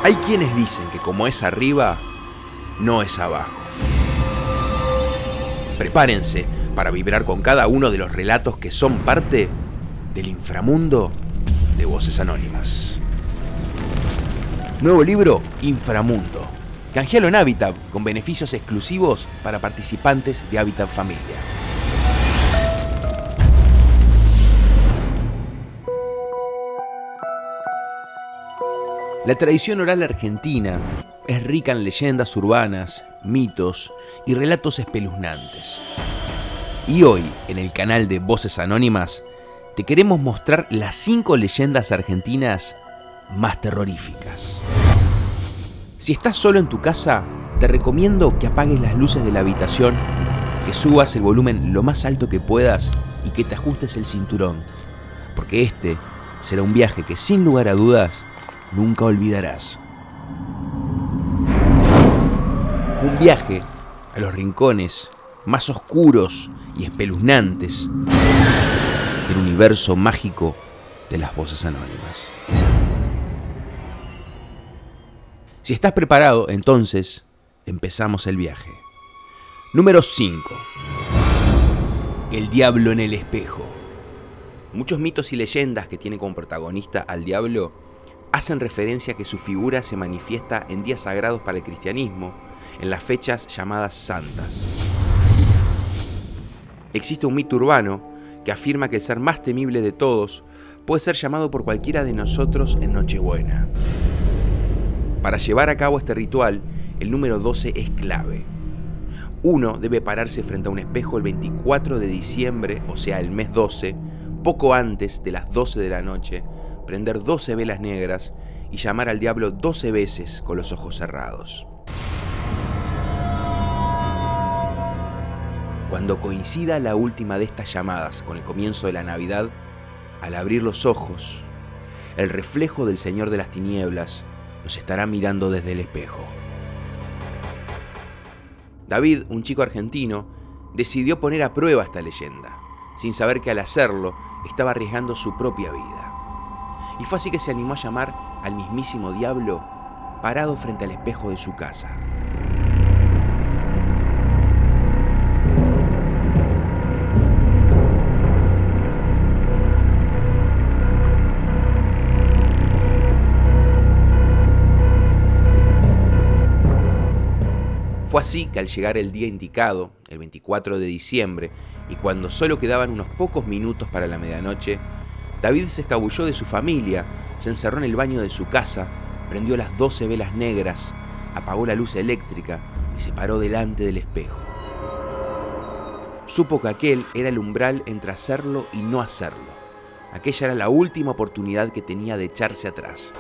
Hay quienes dicen que como es arriba, no es abajo. Prepárense para vibrar con cada uno de los relatos que son parte del inframundo de Voces Anónimas. Nuevo libro, Inframundo. Canjealo en Habitat con beneficios exclusivos para participantes de Habitat Familia. La tradición oral argentina es rica en leyendas urbanas, mitos y relatos espeluznantes. Y hoy, en el canal de Voces Anónimas, te queremos mostrar las 5 leyendas argentinas más terroríficas. Si estás solo en tu casa, te recomiendo que apagues las luces de la habitación, que subas el volumen lo más alto que puedas y que te ajustes el cinturón, porque este será un viaje que sin lugar a dudas nunca olvidarás. Un viaje a los rincones más oscuros y espeluznantes del universo mágico de las Voces Anónimas. Si estás preparado, entonces empezamos el viaje. Número 5. El diablo en el espejo. Muchos mitos y leyendas que tienen como protagonista al diablo hacen referencia a que su figura se manifiesta en días sagrados para el cristianismo, en las fechas llamadas santas. Existe un mito urbano que afirma que el ser más temible de todos puede ser llamado por cualquiera de nosotros en Nochebuena. Para llevar a cabo este ritual, el número 12 es clave. Uno debe pararse frente a un espejo el 24 de diciembre, o sea, el mes 12, poco antes de las 12 de la noche, prender 12 velas negras y llamar al diablo 12 veces con los ojos cerrados. Cuando coincida la última de estas llamadas con el comienzo de la Navidad, al abrir los ojos, el reflejo del Señor de las Tinieblas nos estará mirando desde el espejo. David, un chico argentino, decidió poner a prueba esta leyenda, sin saber que al hacerlo estaba arriesgando su propia vida. Y fue así que se animó a llamar al mismísimo diablo parado frente al espejo de su casa. Fue así que al llegar el día indicado, el 24 de diciembre, y cuando solo quedaban unos pocos minutos para la medianoche, David se escabulló de su familia, se encerró en el baño de su casa, prendió las 12 velas negras, apagó la luz eléctrica y se paró delante del espejo. Supo que aquel era el umbral entre hacerlo y no hacerlo. Aquella era la última oportunidad que tenía de echarse atrás,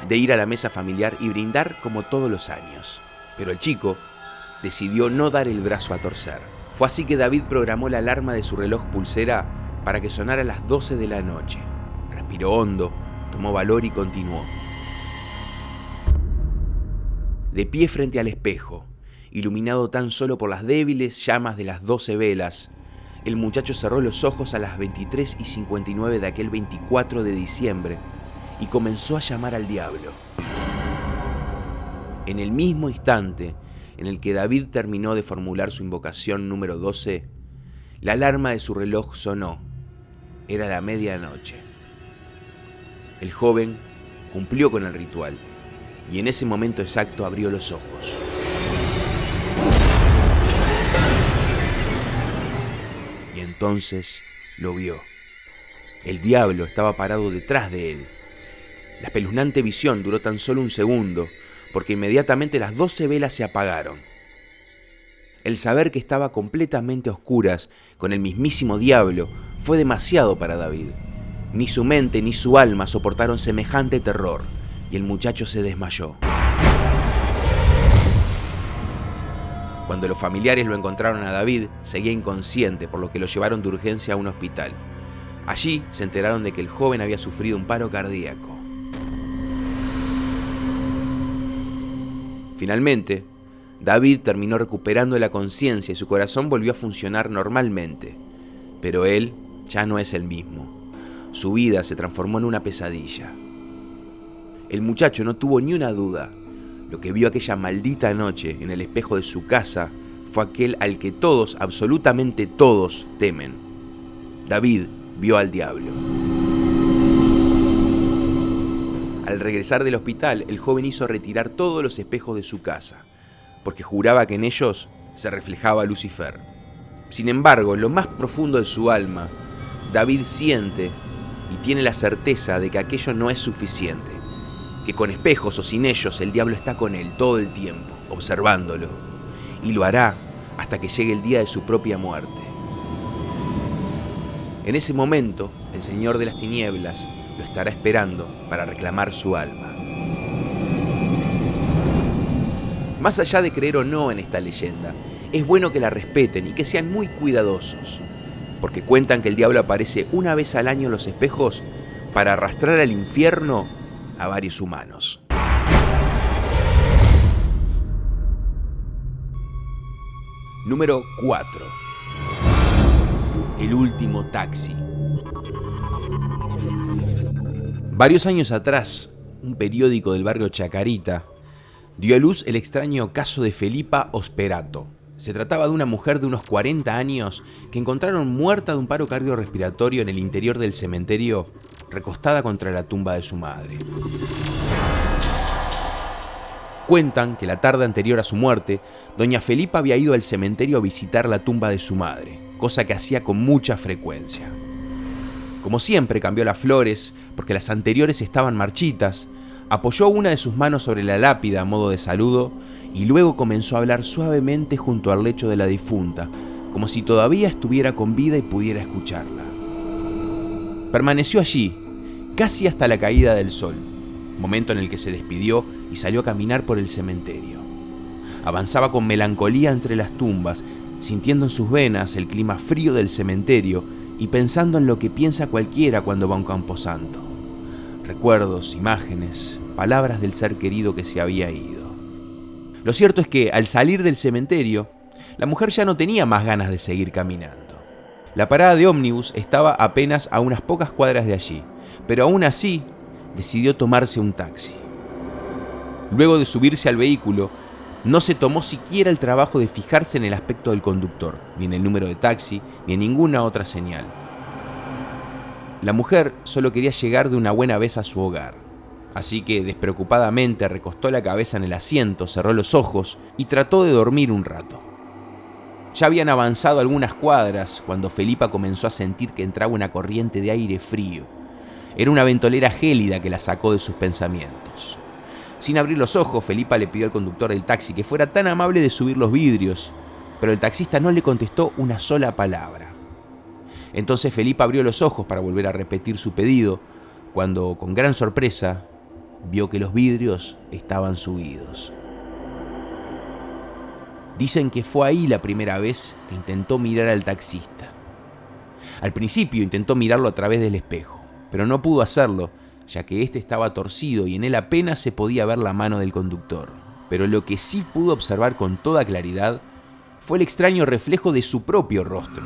de ir a la mesa familiar y brindar como todos los años. Pero el chico decidió no dar el brazo a torcer. Fue así que David programó la alarma de su reloj pulsera para que sonara a las 12 de la noche. Respiró hondo, tomó valor y continuó. De pie frente al espejo, iluminado tan solo por las débiles llamas de las 12 velas, el muchacho cerró los ojos a las 23:59 de aquel 24 de diciembre y comenzó a llamar al diablo. En el mismo instante en el que David terminó de formular su invocación número 12, la alarma de su reloj sonó. Era la medianoche. El joven cumplió con el ritual y en ese momento exacto abrió los ojos. Y entonces lo vio. El diablo estaba parado detrás de él. La espeluznante visión duró tan solo un segundo, porque inmediatamente las 12 velas se apagaron. El saber que estaba completamente a oscuras con el mismísimo diablo fue demasiado para David. Ni su mente ni su alma soportaron semejante terror, y el muchacho se desmayó. Cuando los familiares lo encontraron a David, seguía inconsciente, por lo que lo llevaron de urgencia a un hospital. Allí se enteraron de que el joven había sufrido un paro cardíaco. Finalmente, David terminó recuperando la conciencia y su corazón volvió a funcionar normalmente, pero él ya no es el mismo. Su vida se transformó en una pesadilla. El muchacho no tuvo ni una duda. Lo que vio aquella maldita noche en el espejo de su casa fue aquel al que todos, absolutamente todos, temen. David vio al diablo. Al regresar del hospital, el joven hizo retirar todos los espejos de su casa, porque juraba que en ellos se reflejaba Lucifer. Sin embargo, en lo más profundo de su alma, David siente y tiene la certeza de que aquello no es suficiente, que con espejos o sin ellos el diablo está con él todo el tiempo, observándolo, y lo hará hasta que llegue el día de su propia muerte. En ese momento, el Señor de las Tinieblas lo estará esperando para reclamar su alma. Más allá de creer o no en esta leyenda, es bueno que la respeten y que sean muy cuidadosos, porque cuentan que el diablo aparece una vez al año en los espejos para arrastrar al infierno a varios humanos. Número 4. El último taxi. Varios años atrás, un periódico del barrio Chacarita dio a luz el extraño caso de Felipa Osperato. Se trataba de una mujer de unos 40 años que encontraron muerta de un paro cardiorrespiratorio en el interior del cementerio, recostada contra la tumba de su madre. Cuentan que la tarde anterior a su muerte, doña Felipa había ido al cementerio a visitar la tumba de su madre, cosa que hacía con mucha frecuencia. Como siempre, cambió las flores porque las anteriores estaban marchitas, apoyó una de sus manos sobre la lápida a modo de saludo y luego comenzó a hablar suavemente junto al lecho de la difunta, como si todavía estuviera con vida y pudiera escucharla. Permaneció allí, casi hasta la caída del sol, momento en el que se despidió y salió a caminar por el cementerio. Avanzaba con melancolía entre las tumbas, sintiendo en sus venas el clima frío del cementerio y pensando en lo que piensa cualquiera cuando va a un camposanto. Recuerdos, imágenes, palabras del ser querido que se había ido. Lo cierto es que, al salir del cementerio, la mujer ya no tenía más ganas de seguir caminando. La parada de ómnibus estaba apenas a unas pocas cuadras de allí, pero aún así decidió tomarse un taxi. Luego de subirse al vehículo, no se tomó siquiera el trabajo de fijarse en el aspecto del conductor, ni en el número de taxi, ni en ninguna otra señal. La mujer solo quería llegar de una buena vez a su hogar, así que despreocupadamente recostó la cabeza en el asiento, cerró los ojos y trató de dormir un rato. Ya habían avanzado algunas cuadras cuando Felipa comenzó a sentir que entraba una corriente de aire frío. Era una ventolera gélida que la sacó de sus pensamientos. Sin abrir los ojos, Felipa le pidió al conductor del taxi que fuera tan amable de subir los vidrios, pero el taxista no le contestó una sola palabra. Entonces Felipa abrió los ojos para volver a repetir su pedido, cuando, con gran sorpresa, vio que los vidrios estaban subidos. Dicen que fue ahí la primera vez que intentó mirar al taxista. Al principio intentó mirarlo a través del espejo, pero no pudo hacerlo, ya que este estaba torcido y en él apenas se podía ver la mano del conductor. Pero lo que sí pudo observar con toda claridad fue el extraño reflejo de su propio rostro.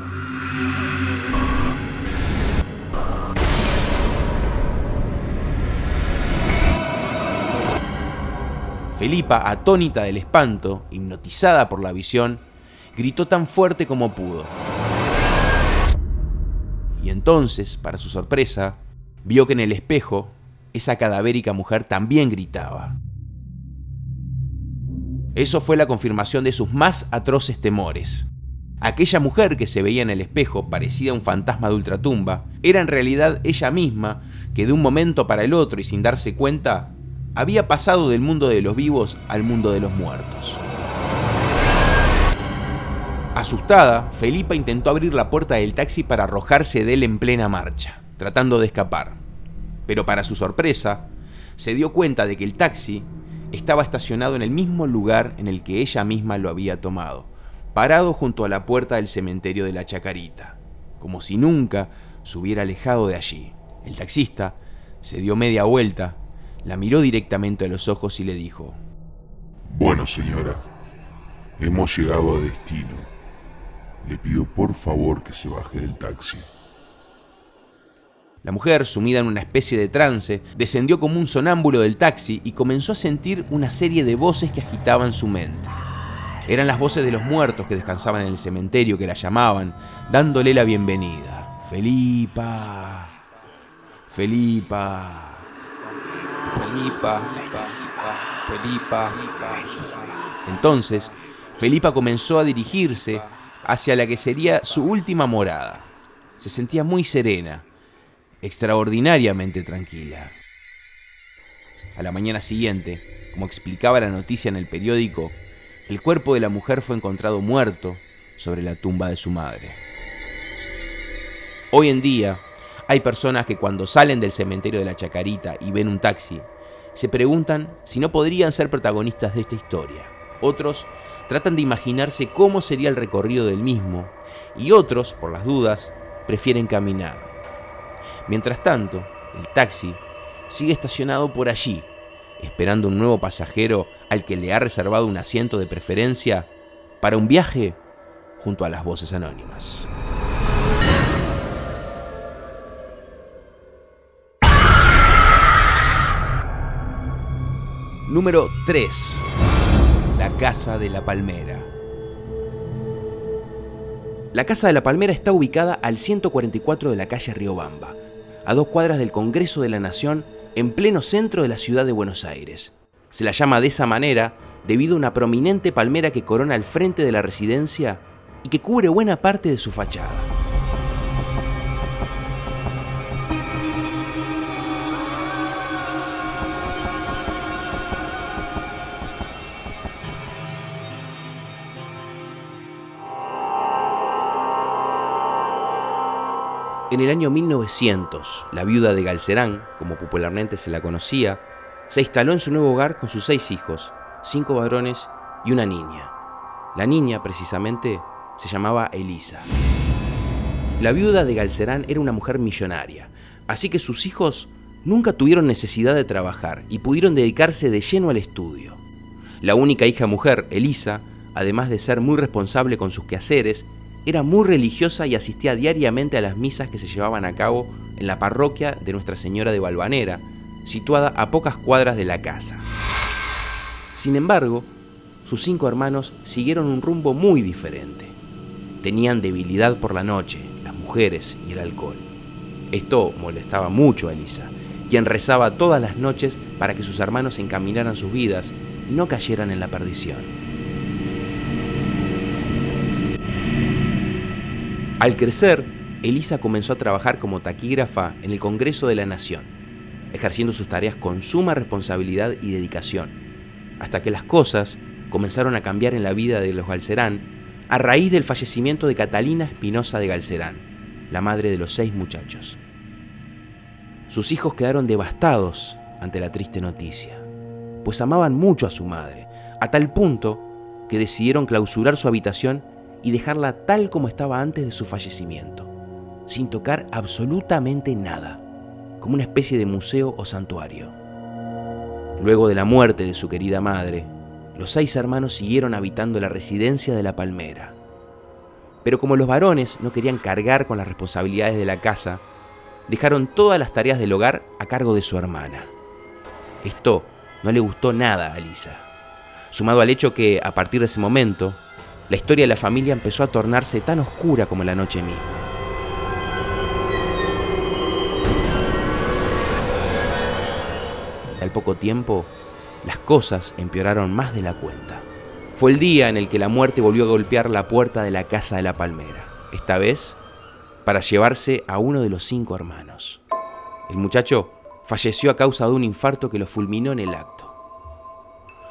Felipa, atónita del espanto, hipnotizada por la visión, gritó tan fuerte como pudo. Y entonces, para su sorpresa, vio que en el espejo esa cadavérica mujer también gritaba. Eso fue la confirmación de sus más atroces temores. Aquella mujer que se veía en el espejo, parecida a un fantasma de ultratumba, era en realidad ella misma, que de un momento para el otro y sin darse cuenta, había pasado del mundo de los vivos al mundo de los muertos. Asustada, Felipa intentó abrir la puerta del taxi para arrojarse de él en plena marcha, tratando de escapar. Pero para su sorpresa, se dio cuenta de que el taxi estaba estacionado en el mismo lugar en el que ella misma lo había tomado, parado junto a la puerta del cementerio de la Chacarita, como si nunca se hubiera alejado de allí. El taxista se dio media vuelta, la miró directamente a los ojos y le dijo: Bueno, señora, hemos llegado a destino. Le pido por favor que se baje del taxi. La mujer, sumida en una especie de trance, descendió como un sonámbulo del taxi y comenzó a sentir una serie de voces que agitaban su mente. Eran las voces de los muertos que descansaban en el cementerio, que la llamaban, dándole la bienvenida. Felipa, Felipa, Felipa, Felipa. Entonces, Felipa comenzó a dirigirse hacia la que sería su última morada. Se sentía muy serena, extraordinariamente tranquila. A la mañana siguiente, como explicaba la noticia en el periódico, el cuerpo de la mujer fue encontrado muerto sobre la tumba de su madre. Hoy en día, hay personas que cuando salen del cementerio de la Chacarita y ven un taxi, se preguntan si no podrían ser protagonistas de esta historia. Otros tratan de imaginarse cómo sería el recorrido del mismo, y otros, por las dudas, prefieren caminar. Mientras tanto, el taxi sigue estacionado por allí, esperando un nuevo pasajero al que le ha reservado un asiento de preferencia para un viaje junto a las voces anónimas. Número 3. La Casa de la Palmera. La Casa de la Palmera está ubicada al 144 de la calle Riobamba, a 2 cuadras del Congreso de la Nación, en pleno centro de la ciudad de Buenos Aires. Se la llama de esa manera debido a una prominente palmera que corona el frente de la residencia y que cubre buena parte de su fachada. En el año 1900, la viuda de Galcerán, como popularmente se la conocía, se instaló en su nuevo hogar con sus 6 hijos, 5 varones y una niña. La niña, precisamente, se llamaba Elisa. La viuda de Galcerán era una mujer millonaria, así que sus hijos nunca tuvieron necesidad de trabajar y pudieron dedicarse de lleno al estudio. La única hija mujer, Elisa, además de ser muy responsable con sus quehaceres, era muy religiosa y asistía diariamente a las misas que se llevaban a cabo en la parroquia de Nuestra Señora de Valvanera, situada a pocas cuadras de la casa. Sin embargo, sus 5 hermanos siguieron un rumbo muy diferente. Tenían debilidad por la noche, las mujeres y el alcohol. Esto molestaba mucho a Elisa, quien rezaba todas las noches para que sus hermanos encaminaran sus vidas y no cayeran en la perdición. Al crecer, Elisa comenzó a trabajar como taquígrafa en el Congreso de la Nación, ejerciendo sus tareas con suma responsabilidad y dedicación, hasta que las cosas comenzaron a cambiar en la vida de los Galcerán a raíz del fallecimiento de Catalina Espinosa de Galcerán, la madre de los 6 muchachos. Sus hijos quedaron devastados ante la triste noticia, pues amaban mucho a su madre, a tal punto que decidieron clausurar su habitación y dejarla tal como estaba antes de su fallecimiento, sin tocar absolutamente nada, como una especie de museo o santuario. Luego de la muerte de su querida madre, los 6 hermanos siguieron habitando la residencia de la Palmera. Pero como los varones no querían cargar con las responsabilidades de la casa, dejaron todas las tareas del hogar a cargo de su hermana. Esto no le gustó nada a Elisa, sumado al hecho que, a partir de ese momento, la historia de la familia empezó a tornarse tan oscura como la noche misma. Al poco tiempo, las cosas empeoraron más de la cuenta. Fue el día en el que la muerte volvió a golpear la puerta de la Casa de la Palmera, esta vez para llevarse a uno de los 5 hermanos. El muchacho falleció a causa de un infarto que lo fulminó en el acto.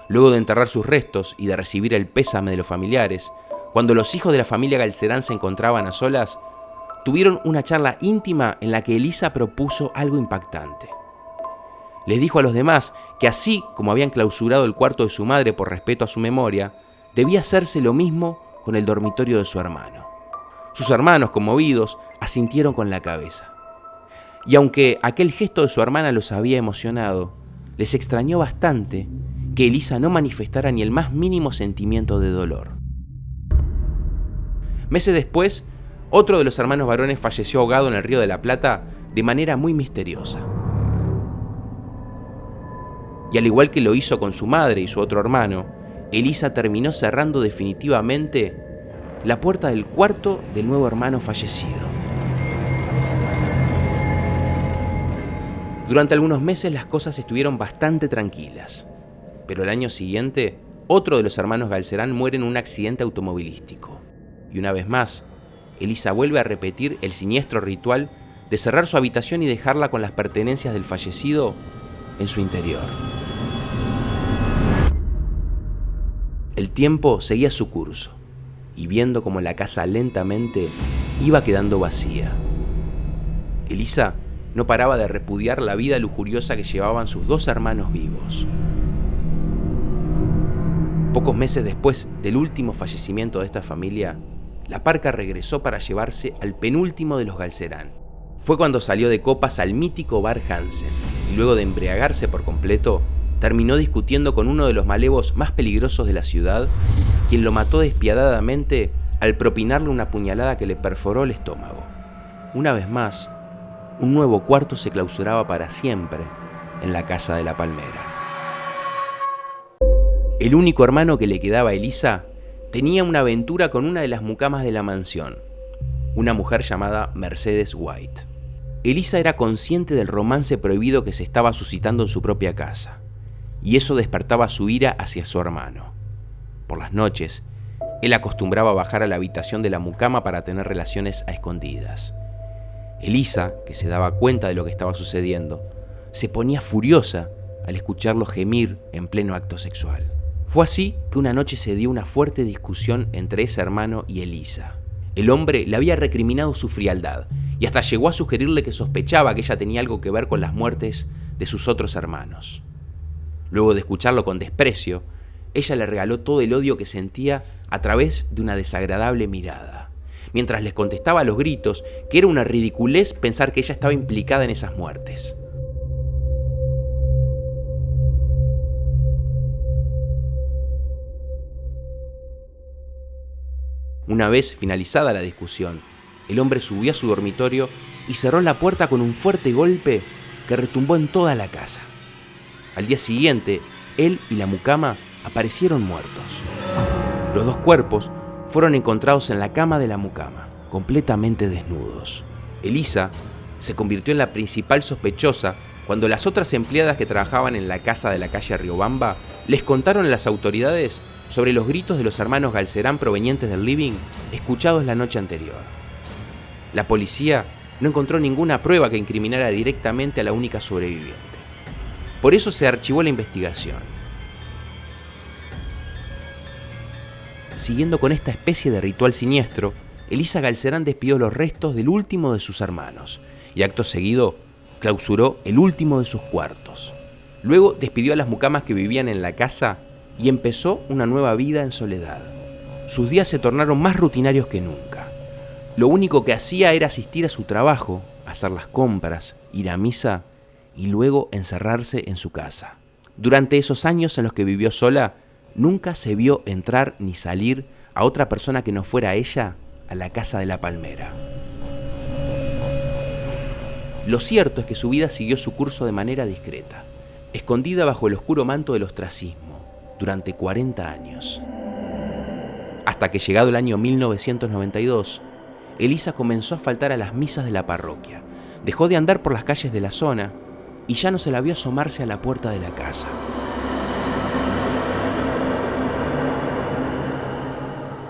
Luego de enterrar sus restos y de recibir el pésame de los familiares, cuando los hijos de la familia Galcerán se encontraban a solas, tuvieron una charla íntima en la que Elisa propuso algo impactante. Les dijo a los demás que así como habían clausurado el cuarto de su madre por respeto a su memoria, debía hacerse lo mismo con el dormitorio de su hermano. Sus hermanos, conmovidos, asintieron con la cabeza. Y aunque aquel gesto de su hermana los había emocionado, les extrañó bastante que Elisa no manifestara ni el más mínimo sentimiento de dolor. Meses después, otro de los hermanos varones falleció ahogado en el Río de la Plata de manera muy misteriosa. Y al igual que lo hizo con su madre y su otro hermano, Elisa terminó cerrando definitivamente la puerta del cuarto del nuevo hermano fallecido. Durante algunos meses las cosas estuvieron bastante tranquilas, pero el año siguiente, otro de los hermanos Galcerán muere en un accidente automovilístico. Y una vez más, Elisa vuelve a repetir el siniestro ritual de cerrar su habitación y dejarla con las pertenencias del fallecido en su interior. El tiempo seguía su curso, y viendo cómo la casa lentamente iba quedando vacía, Elisa no paraba de repudiar la vida lujuriosa que llevaban sus dos hermanos vivos. Pocos meses después del último fallecimiento de esta familia, la parca regresó para llevarse al penúltimo de los Galcerán. Fue cuando salió de copas al mítico bar Hansen, y luego de embriagarse por completo, terminó discutiendo con uno de los malevos más peligrosos de la ciudad, quien lo mató despiadadamente al propinarle una puñalada que le perforó el estómago. Una vez más, un nuevo cuarto se clausuraba para siempre en la casa de la Palmera. El único hermano que le quedaba a Elisa tenía una aventura con una de las mucamas de la mansión, una mujer llamada Mercedes White. Elisa era consciente del romance prohibido que se estaba suscitando en su propia casa, y eso despertaba su ira hacia su hermano. Por las noches, él acostumbraba a bajar a la habitación de la mucama para tener relaciones a escondidas. Elisa, que se daba cuenta de lo que estaba sucediendo, se ponía furiosa al escucharlo gemir en pleno acto sexual. Fue así que una noche se dio una fuerte discusión entre ese hermano y Elisa. El hombre le había recriminado su frialdad y hasta llegó a sugerirle que sospechaba que ella tenía algo que ver con las muertes de sus otros hermanos. Luego de escucharlo con desprecio, ella le regaló todo el odio que sentía a través de una desagradable mirada, mientras les contestaba a los gritos que era una ridiculez pensar que ella estaba implicada en esas muertes. Una vez finalizada la discusión, el hombre subió a su dormitorio y cerró la puerta con un fuerte golpe que retumbó en toda la casa. Al día siguiente, él y la mucama aparecieron muertos. Los dos cuerpos fueron encontrados en la cama de la mucama, completamente desnudos. Elisa se convirtió en la principal sospechosa cuando las otras empleadas que trabajaban en la casa de la calle Riobamba les contaron a las autoridades sobre los gritos de los hermanos Galcerán provenientes del living escuchados la noche anterior. La policía no encontró ninguna prueba que incriminara directamente a la única sobreviviente. Por eso se archivó la investigación. Siguiendo con esta especie de ritual siniestro, Elisa Galcerán despidió los restos del último de sus hermanos y acto seguido clausuró el último de sus cuartos. Luego despidió a las mucamas que vivían en la casa y empezó una nueva vida en soledad. Sus días se tornaron más rutinarios que nunca. Lo único que hacía era asistir a su trabajo, hacer las compras, ir a misa y luego encerrarse en su casa. Durante esos años en los que vivió sola, nunca se vio entrar ni salir a otra persona que no fuera ella a la casa de la Palmera. Lo cierto es que su vida siguió su curso de manera discreta, escondida bajo el oscuro manto del ostracismo, durante 40 años. Hasta que llegado el año 1992, Elisa comenzó a faltar a las misas de la parroquia, dejó de andar por las calles de la zona y ya no se la vio asomarse a la puerta de la casa.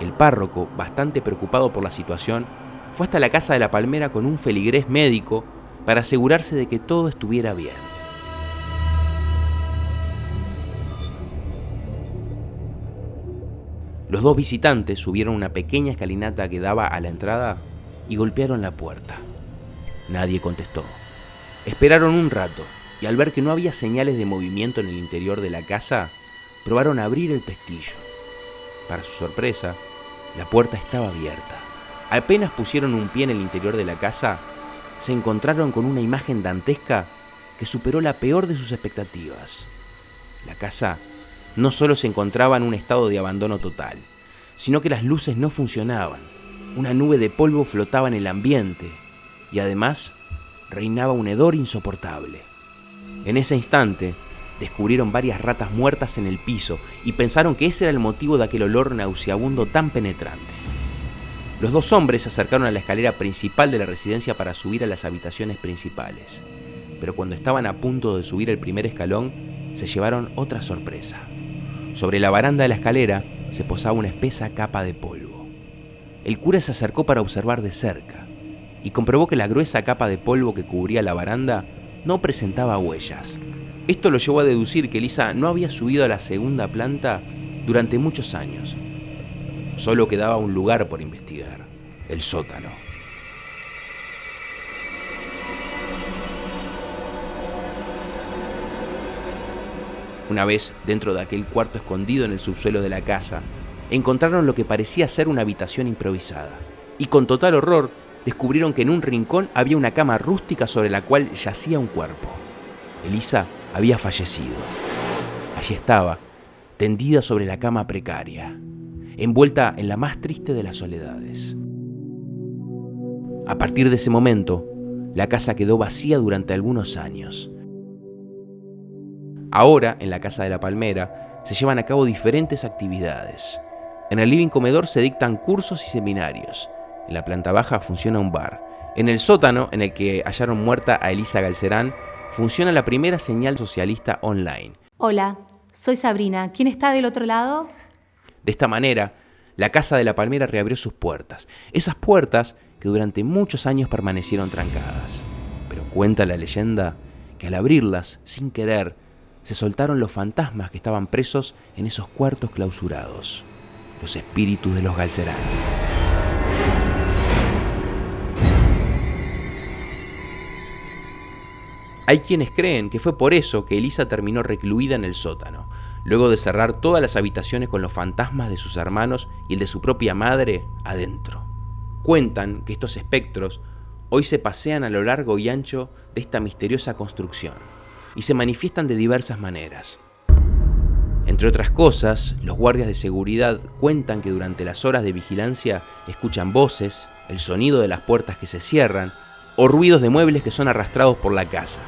El párroco, bastante preocupado por la situación, fue hasta la casa de la Palmera con un feligrés médico para asegurarse de que todo estuviera bien. Los dos visitantes subieron una pequeña escalinata que daba a la entrada y golpearon la puerta. Nadie contestó. Esperaron un rato y al ver que no había señales de movimiento en el interior de la casa, probaron a abrir el pestillo. Para su sorpresa, la puerta estaba abierta. Apenas pusieron un pie en el interior de la casa, se encontraron con una imagen dantesca que superó la peor de sus expectativas. La casa no solo se encontraba en un estado de abandono total, sino que las luces no funcionaban, una nube de polvo flotaba en el ambiente y además reinaba un hedor insoportable. En ese instante, descubrieron varias ratas muertas en el piso y pensaron que ese era el motivo de aquel olor nauseabundo tan penetrante. Los dos hombres se acercaron a la escalera principal de la residencia para subir a las habitaciones principales, pero cuando estaban a punto de subir el primer escalón, se llevaron otra sorpresa. Sobre la baranda de la escalera se posaba una espesa capa de polvo. El cura se acercó para observar de cerca y comprobó que la gruesa capa de polvo que cubría la baranda no presentaba huellas. Esto lo llevó a deducir que Elisa no había subido a la segunda planta durante muchos años. Solo quedaba un lugar por investigar: el sótano. Una vez dentro de aquel cuarto escondido en el subsuelo de la casa, encontraron lo que parecía ser una habitación improvisada. Y con total horror, descubrieron que en un rincón había una cama rústica sobre la cual yacía un cuerpo. Elisa había fallecido. Allí estaba, tendida sobre la cama precaria, envuelta en la más triste de las soledades. A partir de ese momento, la casa quedó vacía durante algunos años. Ahora, en la Casa de la Palmera, se llevan a cabo diferentes actividades. En el living comedor se dictan cursos y seminarios. En la planta baja funciona un bar. En el sótano, en el que hallaron muerta a Elisa Galcerán, funciona la primera señal socialista online. Hola, soy Sabrina. ¿Quién está del otro lado? De esta manera, la Casa de la Palmera reabrió sus puertas. Esas puertas que durante muchos años permanecieron trancadas. Pero cuenta la leyenda que al abrirlas, sin querer, se soltaron los fantasmas que estaban presos en esos cuartos clausurados. Los espíritus de los Galcerán. Hay quienes creen que fue por eso que Elisa terminó recluida en el sótano, luego de cerrar todas las habitaciones con los fantasmas de sus hermanos y el de su propia madre adentro. Cuentan que estos espectros hoy se pasean a lo largo y ancho de esta misteriosa construcción y se manifiestan de diversas maneras. Entre otras cosas, los guardias de seguridad cuentan que durante las horas de vigilancia escuchan voces, el sonido de las puertas que se cierran o ruidos de muebles que son arrastrados por la casa.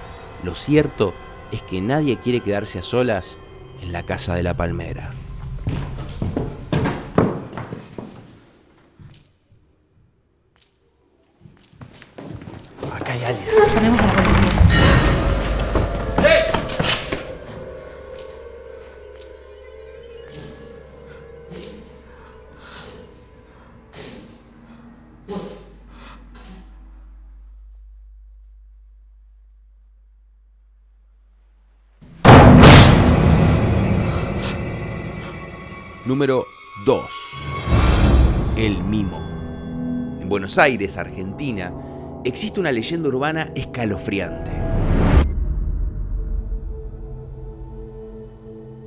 Lo cierto es que nadie quiere quedarse a solas en la Casa de la Palmera. Acá hay alguien. Llamemos a la policía. Número 2. El mimo. En Buenos Aires, Argentina, existe una leyenda urbana escalofriante.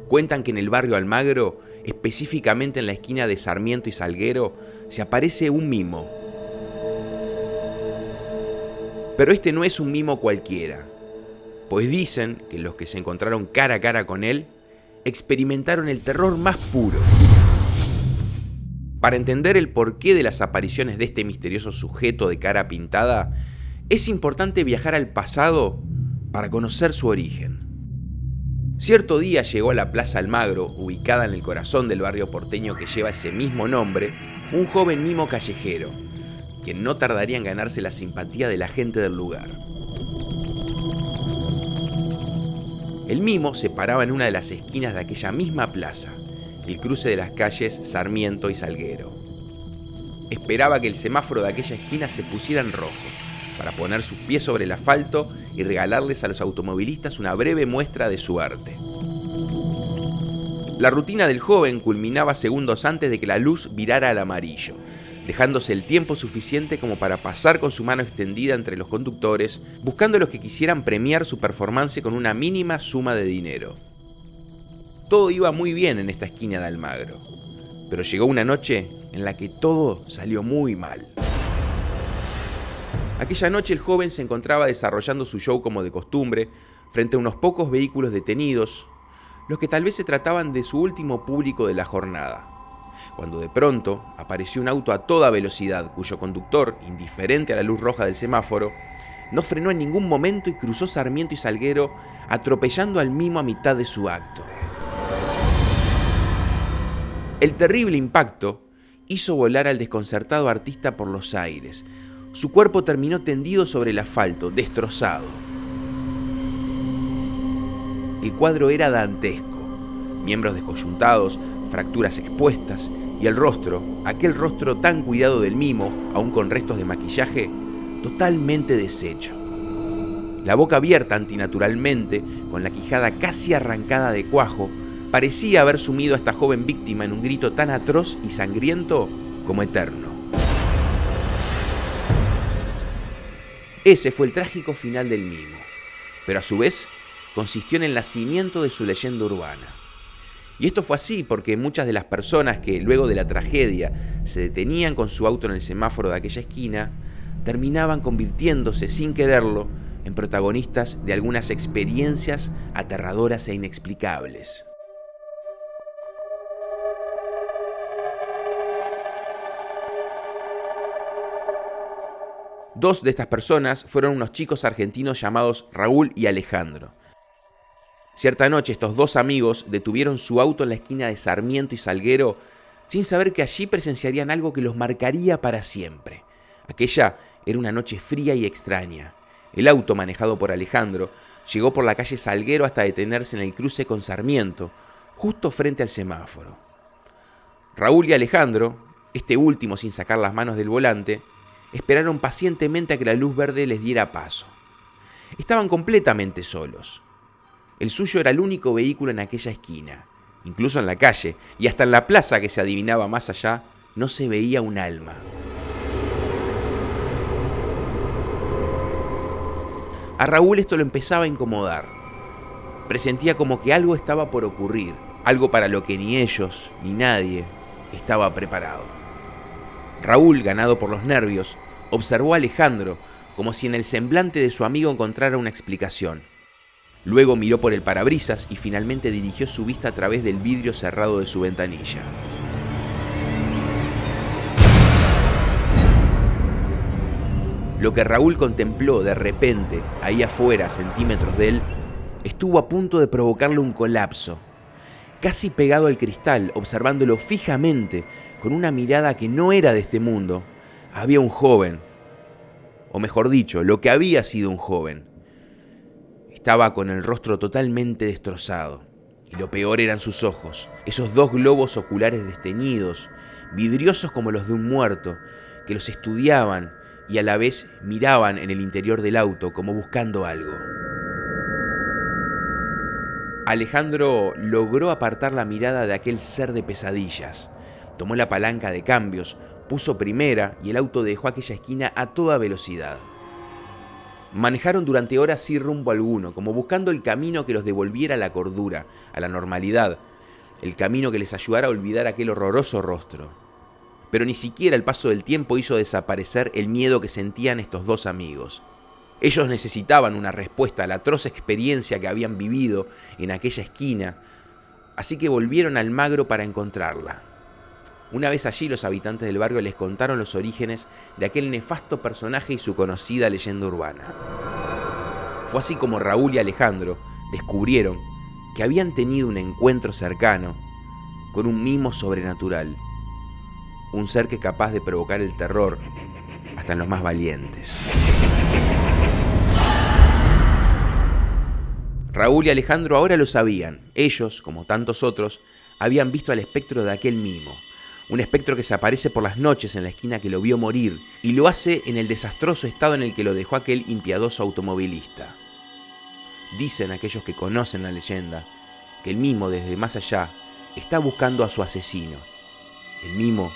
Cuentan que en el barrio Almagro, específicamente en la esquina de Sarmiento y Salguero, se aparece un mimo. Pero este no es un mimo cualquiera, pues dicen que los que se encontraron cara a cara con él experimentaron el terror más puro. Para entender el porqué de las apariciones de este misterioso sujeto de cara pintada, es importante viajar al pasado para conocer su origen. Cierto día llegó a la Plaza Almagro, ubicada en el corazón del barrio porteño que lleva ese mismo nombre, un joven mimo callejero, quien no tardaría en ganarse la simpatía de la gente del lugar. El mimo se paraba en una de las esquinas de aquella misma plaza, el cruce de las calles Sarmiento y Salguero. Esperaba que el semáforo de aquella esquina se pusiera en rojo, para poner sus pies sobre el asfalto y regalarles a los automovilistas una breve muestra de su arte. La rutina del joven culminaba segundos antes de que la luz virara al amarillo, dejándose el tiempo suficiente como para pasar con su mano extendida entre los conductores, buscando a los que quisieran premiar su performance con una mínima suma de dinero. Todo iba muy bien en esta esquina de Almagro, pero llegó una noche en la que todo salió muy mal. Aquella noche el joven se encontraba desarrollando su show como de costumbre, frente a unos pocos vehículos detenidos, los que tal vez se trataban de su último público de la jornada, cuando de pronto apareció un auto a toda velocidad cuyo conductor, indiferente a la luz roja del semáforo, no frenó en ningún momento y cruzó Sarmiento y Salguero, atropellando al mimo a mitad de su acto. El terrible impacto hizo volar al desconcertado artista por los aires. Su cuerpo terminó tendido sobre el asfalto, destrozado. El cuadro era dantesco. Miembros descoyuntados, fracturas expuestas y el rostro, aquel rostro tan cuidado del mimo, aún con restos de maquillaje, totalmente deshecho. La boca abierta antinaturalmente, con la quijada casi arrancada de cuajo, parecía haber sumido a esta joven víctima en un grito tan atroz y sangriento como eterno. Ese fue el trágico final del mimo, pero a su vez consistió en el nacimiento de su leyenda urbana. Y esto fue así porque muchas de las personas que luego de la tragedia se detenían con su auto en el semáforo de aquella esquina, terminaban convirtiéndose sin quererlo en protagonistas de algunas experiencias aterradoras e inexplicables. Dos de estas personas fueron unos chicos argentinos llamados Raúl y Alejandro. Cierta noche estos dos amigos detuvieron su auto en la esquina de Sarmiento y Salguero sin saber que allí presenciarían algo que los marcaría para siempre. Aquella era una noche fría y extraña. El auto, manejado por Alejandro, llegó por la calle Salguero hasta detenerse en el cruce con Sarmiento, justo frente al semáforo. Raúl y Alejandro, este último sin sacar las manos del volante, esperaron pacientemente a que la luz verde les diera paso. Estaban completamente solos. El suyo era el único vehículo en aquella esquina. Incluso en la calle y hasta en la plaza que se adivinaba más allá, no se veía un alma. A Raúl esto lo empezaba a incomodar. Presentía como que algo estaba por ocurrir, algo para lo que ni ellos ni nadie estaba preparado. Raúl, ganado por los nervios, observó a Alejandro como si en el semblante de su amigo encontrara una explicación. Luego miró por el parabrisas y finalmente dirigió su vista a través del vidrio cerrado de su ventanilla. Lo que Raúl contempló de repente, ahí afuera, a centímetros de él, estuvo a punto de provocarle un colapso. Casi pegado al cristal, observándolo fijamente, con una mirada que no era de este mundo, había un joven, o mejor dicho, lo que había sido un joven. Estaba con el rostro totalmente destrozado, y lo peor eran sus ojos, esos dos globos oculares desteñidos, vidriosos como los de un muerto, que los estudiaban y a la vez miraban en el interior del auto como buscando algo. Alejandro logró apartar la mirada de aquel ser de pesadillas. Tomó la palanca de cambios, puso primera y el auto dejó aquella esquina a toda velocidad. Manejaron durante horas sin rumbo alguno, como buscando el camino que los devolviera a la cordura, a la normalidad, el camino que les ayudara a olvidar aquel horroroso rostro. Pero ni siquiera el paso del tiempo hizo desaparecer el miedo que sentían estos dos amigos. Ellos necesitaban una respuesta a la atroz experiencia que habían vivido en aquella esquina, así que volvieron al Magro para encontrarla. Una vez allí, los habitantes del barrio les contaron los orígenes de aquel nefasto personaje y su conocida leyenda urbana. Fue así como Raúl y Alejandro descubrieron que habían tenido un encuentro cercano con un mimo sobrenatural, un ser que es capaz de provocar el terror hasta en los más valientes. Raúl y Alejandro ahora lo sabían. Ellos, como tantos otros, habían visto al espectro de aquel mimo. Un espectro que se aparece por las noches en la esquina que lo vio morir y lo hace en el desastroso estado en el que lo dejó aquel impiadoso automovilista. Dicen aquellos que conocen la leyenda que el mimo desde más allá está buscando a su asesino. El mimo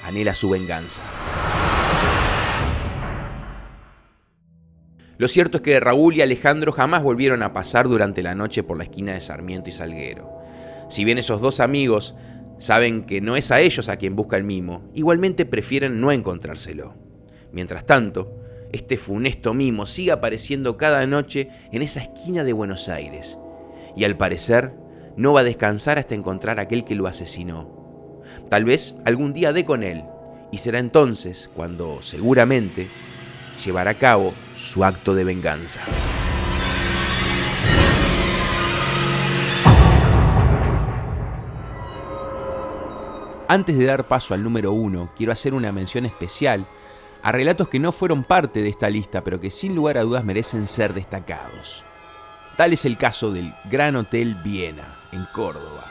anhela su venganza. Lo cierto es que Raúl y Alejandro jamás volvieron a pasar durante la noche por la esquina de Sarmiento y Salguero. Si bien esos dos amigos saben que no es a ellos a quien busca el mimo, igualmente prefieren no encontrárselo. Mientras tanto, este funesto mimo sigue apareciendo cada noche en esa esquina de Buenos Aires, y al parecer no va a descansar hasta encontrar a aquel que lo asesinó. Tal vez algún día dé con él, y será entonces cuando, seguramente, llevar a cabo su acto de venganza. Antes de dar paso al número 1, quiero hacer una mención especial a relatos que no fueron parte de esta lista, pero que sin lugar a dudas merecen ser destacados. Tal es el caso del Gran Hotel Viena, en Córdoba.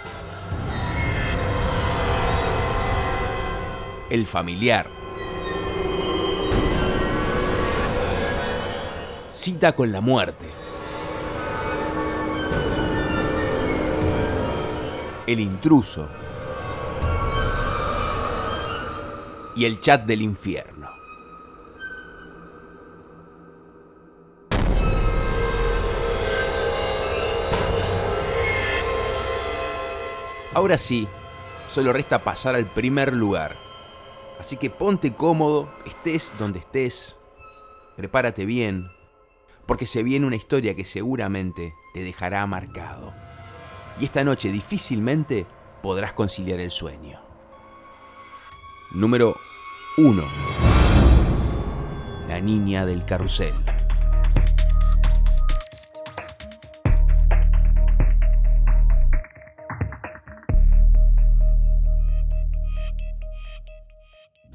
El familiar. Cita con la muerte. El intruso. Y el chat del infierno. Ahora sí, solo resta pasar al primer lugar. Así que ponte cómodo, estés donde estés, prepárate bien, porque se viene una historia que seguramente te dejará marcado. Y esta noche difícilmente podrás conciliar el sueño. Número 1. La niña del carrusel.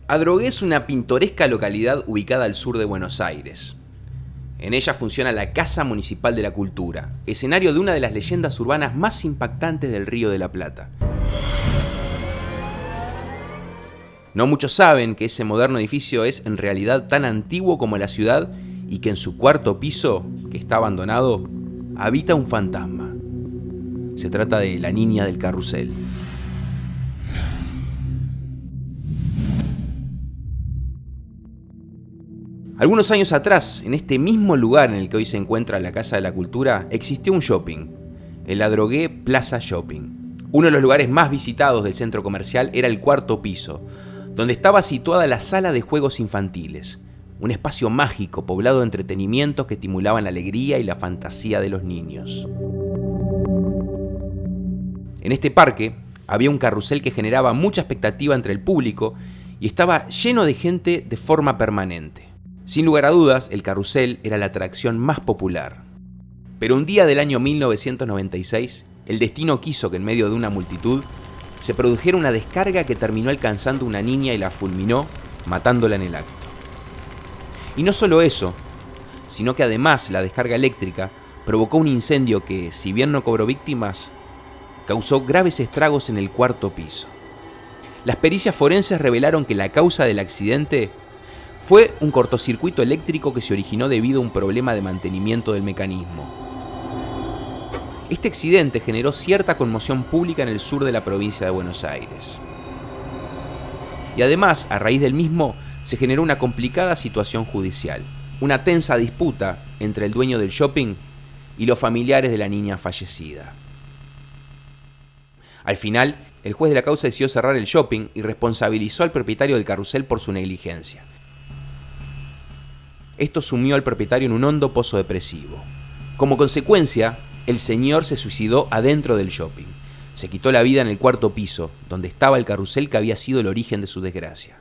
Adrogué es una pintoresca localidad ubicada al sur de Buenos Aires. En ella funciona la Casa Municipal de la Cultura, escenario de una de las leyendas urbanas más impactantes del Río de la Plata. No muchos saben que ese moderno edificio es en realidad tan antiguo como la ciudad y que en su cuarto piso, que está abandonado, habita un fantasma. Se trata de la niña del carrusel. Algunos años atrás, en este mismo lugar en el que hoy se encuentra la Casa de la Cultura, existió un shopping, el Adrogué Plaza Shopping. Uno de los lugares más visitados del centro comercial era el cuarto piso, donde estaba situada la sala de juegos infantiles, un espacio mágico poblado de entretenimientos que estimulaban la alegría y la fantasía de los niños. En este parque había un carrusel que generaba mucha expectativa entre el público y estaba lleno de gente de forma permanente. Sin lugar a dudas, el carrusel era la atracción más popular. Pero un día del año 1996, el destino quiso que en medio de una multitud se produjera una descarga que terminó alcanzando a una niña y la fulminó, matándola en el acto. Y no solo eso, sino que además la descarga eléctrica provocó un incendio que, si bien no cobró víctimas, causó graves estragos en el cuarto piso. Las pericias forenses revelaron que la causa del accidente fue un cortocircuito eléctrico que se originó debido a un problema de mantenimiento del mecanismo. Este accidente generó cierta conmoción pública en el sur de la provincia de Buenos Aires. Y además, a raíz del mismo, se generó una complicada situación judicial, una tensa disputa entre el dueño del shopping y los familiares de la niña fallecida. Al final, el juez de la causa decidió cerrar el shopping y responsabilizó al propietario del carrusel por su negligencia. Esto sumió al propietario en un hondo pozo depresivo. Como consecuencia, el señor se suicidó adentro del shopping. Se quitó la vida en el cuarto piso, donde estaba el carrusel que había sido el origen de su desgracia.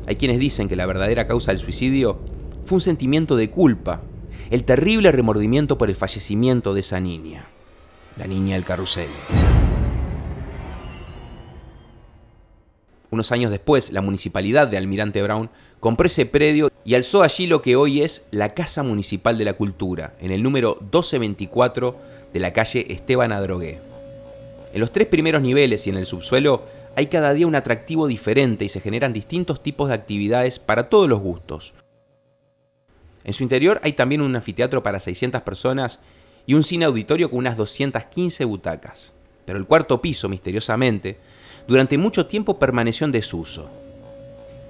Hay quienes dicen que la verdadera causa del suicidio fue un sentimiento de culpa, el terrible remordimiento por el fallecimiento de esa niña, la niña del carrusel. Unos años después, la municipalidad de Almirante Brown compró ese predio y alzó allí lo que hoy es la Casa Municipal de la Cultura, en el número 1224 de la calle Esteban Adrogué. En los 3 primeros niveles y en el subsuelo hay cada día un atractivo diferente y se generan distintos tipos de actividades para todos los gustos. En su interior hay también un anfiteatro para 600 personas y un cine auditorio con unas 215 butacas. Pero el cuarto piso, misteriosamente, durante mucho tiempo permaneció en desuso,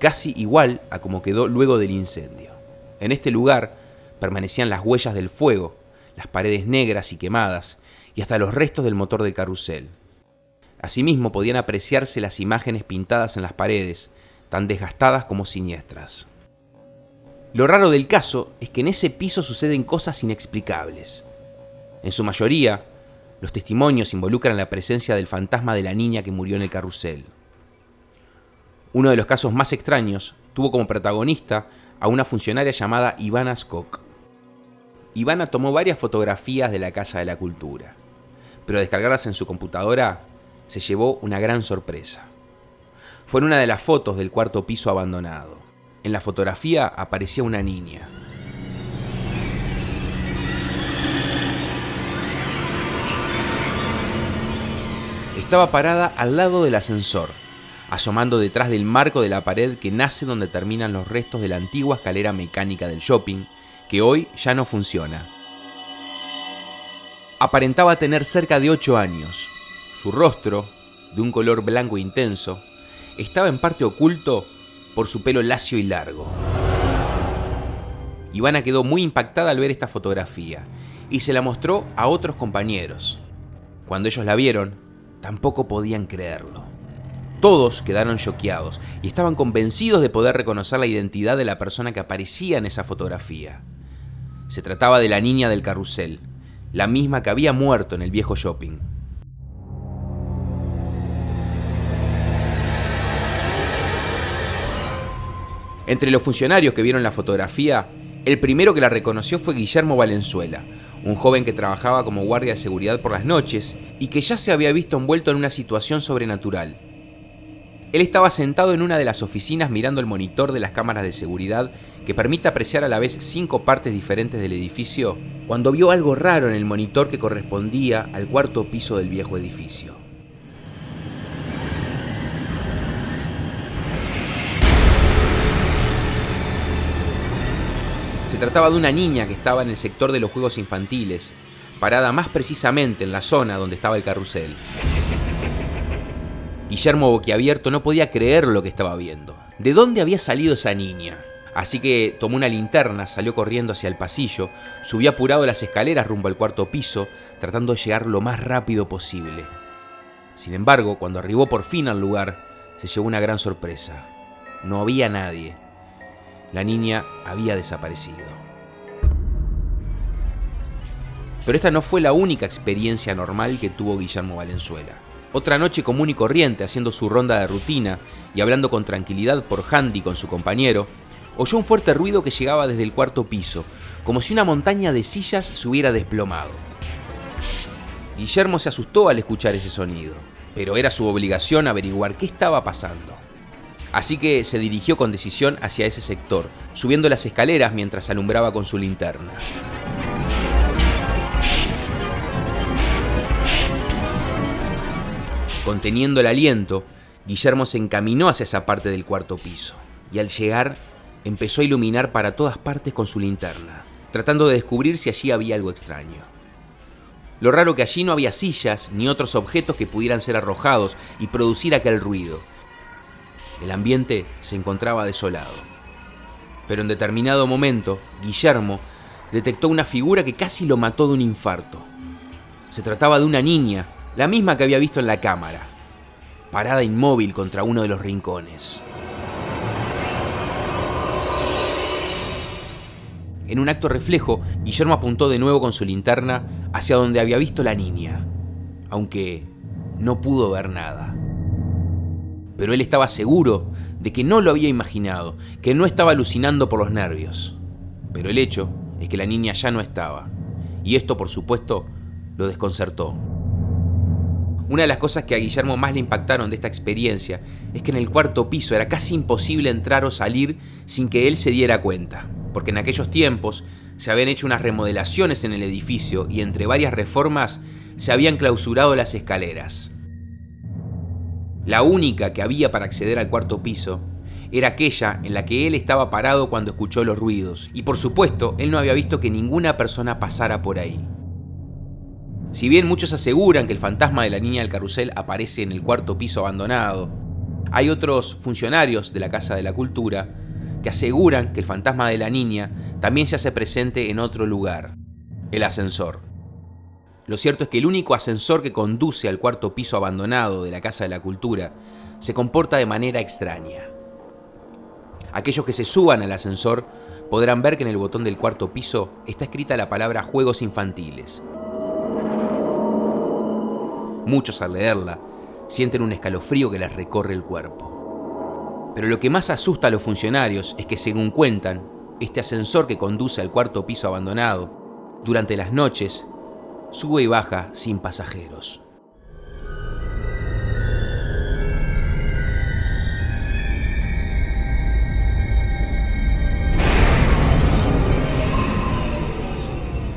casi igual a como quedó luego del incendio. En este lugar permanecían las huellas del fuego, las paredes negras y quemadas, y hasta los restos del motor del carrusel. Asimismo podían apreciarse las imágenes pintadas en las paredes, tan desgastadas como siniestras. Lo raro del caso es que en ese piso suceden cosas inexplicables. En su mayoría, los testimonios involucran la presencia del fantasma de la niña que murió en el carrusel. Uno de los casos más extraños tuvo como protagonista a una funcionaria llamada Ivana Skok. Ivana tomó varias fotografías de la Casa de la Cultura, pero al descargarlas en su computadora se llevó una gran sorpresa. Fue en una de las fotos del cuarto piso abandonado. En la fotografía aparecía una niña. Estaba parada al lado del ascensor, asomando detrás del marco de la pared que nace donde terminan los restos de la antigua escalera mecánica del shopping, que hoy ya no funciona. Aparentaba tener cerca de 8 años. Su rostro, de un color blanco intenso, estaba en parte oculto por su pelo lacio y largo. Ivana quedó muy impactada al ver esta fotografía y se la mostró a otros compañeros. Cuando ellos la vieron, tampoco podían creerlo. Todos quedaron choqueados y estaban convencidos de poder reconocer la identidad de la persona que aparecía en esa fotografía. Se trataba de la niña del carrusel, la misma que había muerto en el viejo shopping. Entre los funcionarios que vieron la fotografía, el primero que la reconoció fue Guillermo Valenzuela, un joven que trabajaba como guardia de seguridad por las noches y que ya se había visto envuelto en una situación sobrenatural. Él estaba sentado en una de las oficinas mirando el monitor de las cámaras de seguridad que permite apreciar a la vez 5 partes diferentes del edificio, cuando vio algo raro en el monitor que correspondía al cuarto piso del viejo edificio. Se trataba de una niña que estaba en el sector de los juegos infantiles, parada más precisamente en la zona donde estaba el carrusel. Guillermo, boquiabierto, no podía creer lo que estaba viendo. ¿De dónde había salido esa niña? Así que tomó una linterna, salió corriendo hacia el pasillo, subió apurado las escaleras rumbo al cuarto piso, tratando de llegar lo más rápido posible. Sin embargo, cuando arribó por fin al lugar, se llevó una gran sorpresa. No había nadie. La niña había desaparecido. Pero esta no fue la única experiencia anormal que tuvo Guillermo Valenzuela. Otra noche común y corriente, haciendo su ronda de rutina y hablando con tranquilidad por handy con su compañero, oyó un fuerte ruido que llegaba desde el cuarto piso, como si una montaña de sillas se hubiera desplomado. Guillermo se asustó al escuchar ese sonido, pero era su obligación averiguar qué estaba pasando. Así que se dirigió con decisión hacia ese sector, subiendo las escaleras mientras alumbraba con su linterna. Conteniendo el aliento, Guillermo se encaminó hacia esa parte del cuarto piso, y al llegar empezó a iluminar para todas partes con su linterna, tratando de descubrir si allí había algo extraño. Lo raro que allí no había sillas ni otros objetos que pudieran ser arrojados y producir aquel ruido. El ambiente se encontraba desolado. Pero en determinado momento, Guillermo detectó una figura que casi lo mató de un infarto. Se trataba de una niña, la misma que había visto en la cámara, parada inmóvil contra uno de los rincones. En un acto reflejo, Guillermo apuntó de nuevo con su linterna hacia donde había visto la niña, aunque no pudo ver nada. Pero él estaba seguro de que no lo había imaginado, que no estaba alucinando por los nervios. Pero el hecho es que la niña ya no estaba, y esto, por supuesto, lo desconcertó. Una de las cosas que a Guillermo más le impactaron de esta experiencia es que en el cuarto piso era casi imposible entrar o salir sin que él se diera cuenta, porque en aquellos tiempos se habían hecho unas remodelaciones en el edificio y entre varias reformas se habían clausurado las escaleras. La única que había para acceder al cuarto piso era aquella en la que él estaba parado cuando escuchó los ruidos, y por supuesto él no había visto que ninguna persona pasara por ahí. Si bien muchos aseguran que el fantasma de la niña del carrusel aparece en el cuarto piso abandonado, hay otros funcionarios de la Casa de la Cultura que aseguran que el fantasma de la niña también se hace presente en otro lugar, el ascensor. Lo cierto es que el único ascensor que conduce al cuarto piso abandonado de la Casa de la Cultura se comporta de manera extraña. Aquellos que se suban al ascensor podrán ver que en el botón del cuarto piso está escrita la palabra juegos infantiles. Muchos al leerla sienten un escalofrío que les recorre el cuerpo. Pero lo que más asusta a los funcionarios es que, según cuentan, este ascensor que conduce al cuarto piso abandonado, durante las noches, sube y baja sin pasajeros.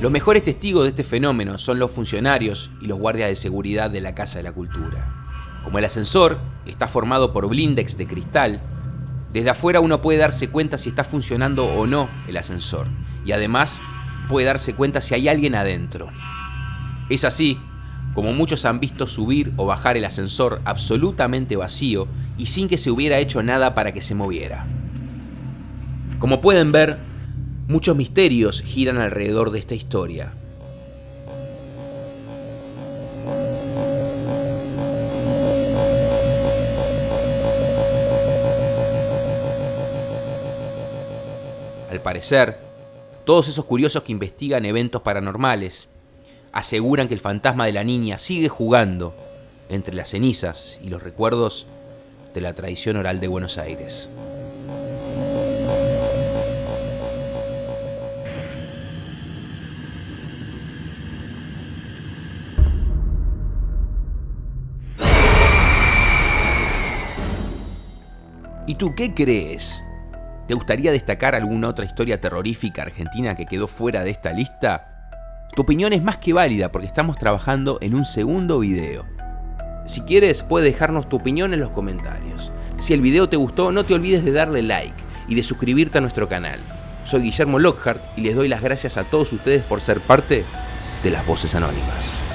Los mejores testigos de este fenómeno son los funcionarios y los guardias de seguridad de la Casa de la Cultura. Como el ascensor está formado por blindex de cristal, desde afuera uno puede darse cuenta si está funcionando o no el ascensor, y además puede darse cuenta si hay alguien adentro. Es así como muchos han visto subir o bajar el ascensor absolutamente vacío y sin que se hubiera hecho nada para que se moviera. Como pueden ver, muchos misterios giran alrededor de esta historia. Al parecer, todos esos curiosos que investigan eventos paranormales aseguran que el fantasma de la niña sigue jugando entre las cenizas y los recuerdos de la tradición oral de Buenos Aires. ¿Y tú qué crees? ¿Te gustaría destacar alguna otra historia terrorífica argentina que quedó fuera de esta lista? Tu opinión es más que válida porque estamos trabajando en un segundo video. Si quieres, puedes dejarnos tu opinión en los comentarios. Si el video te gustó, no te olvides de darle like y de suscribirte a nuestro canal. Soy Guillermo Lockhart y les doy las gracias a todos ustedes por ser parte de las Voces Anónimas.